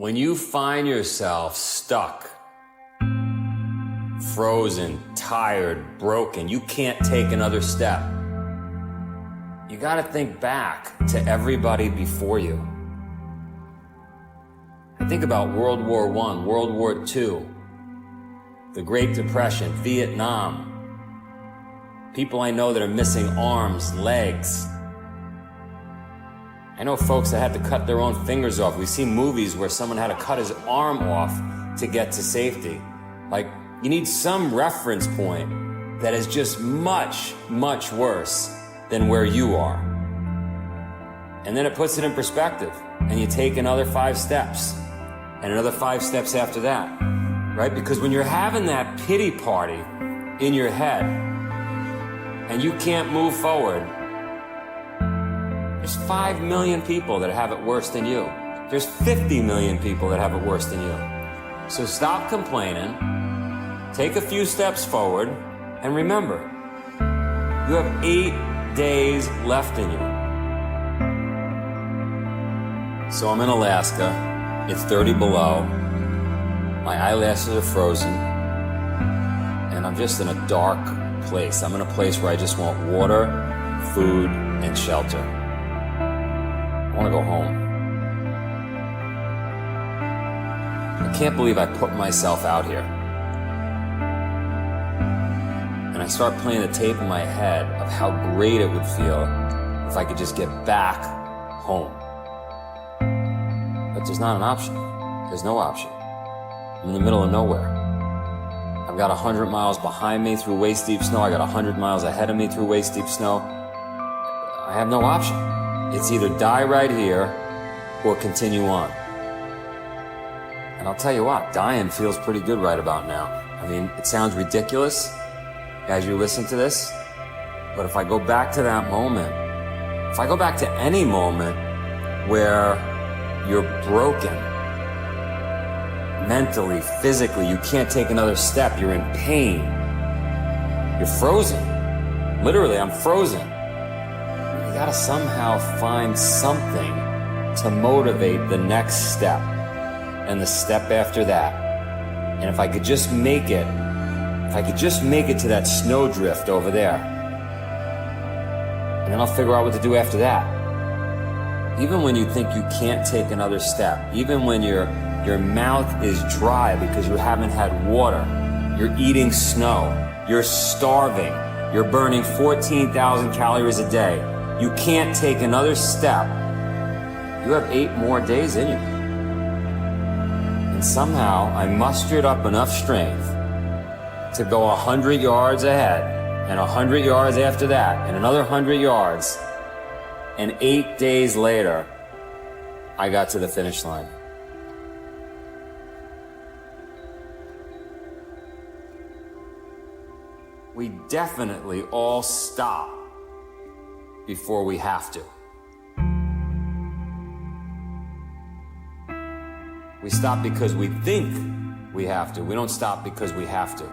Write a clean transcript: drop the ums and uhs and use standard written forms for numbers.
When you find yourself stuck, frozen, tired, broken, you can't take another step, you gotta think back to everybody before you. I think about World War I, World War II, the Great Depression, Vietnam, people I know that are missing arms, legs. I know folks that had to cut their own fingers off. We've seen movies where someone had to cut his arm off to get to safety. Like, you need some reference point that is just much, much worse than where you are. And then it puts it in perspective, and you take another 5 steps, and another 5 steps after that, right? Because when you're having that pity party in your head, and you can't move forward, there's 5 million people that have it worse than you. There's 50 million people that have it worse than you. So stop complaining, take a few steps forward, and remember, you have 8 days left in you. So I'm in Alaska, it's 30 below, my eyelashes are frozen, and I'm just in a dark place. I'm in a place where I just want water, food, and shelter. I want to go home. I can't believe I put myself out here. And I start playing the tape in my head of how great it would feel if I could just get back home. But there's not an option. There's no option. I'm in the middle of nowhere. I've got 100 miles behind me through waist-deep snow. I got 100 miles ahead of me through waist-deep snow. I have no option. It's either die right here or continue on. And I'll tell you what, dying feels pretty good right about now. I mean, it sounds ridiculous as you listen to this, but if I go back to that moment, if I go back to any moment where you're broken, mentally, physically, you can't take another step, you're in pain, you're frozen. Literally, I'm frozen. You gotta somehow find something to motivate the next step and the step after that. And if I could just make it, to that snowdrift over there, and then I'll figure out what to do after that. Even when you think you can't take another step, even when your mouth is dry because you haven't had water, you're eating snow, you're starving, you're burning 14,000 calories a day, you can't take another step, you have 8 more days in you. And somehow I mustered up enough strength to go 100 yards ahead, and 100 yards after that, and another 100 yards, and 8 days later, I got to the finish line. We definitely all stop before we have to. We stop because we think we have to. We don't stop because we have to.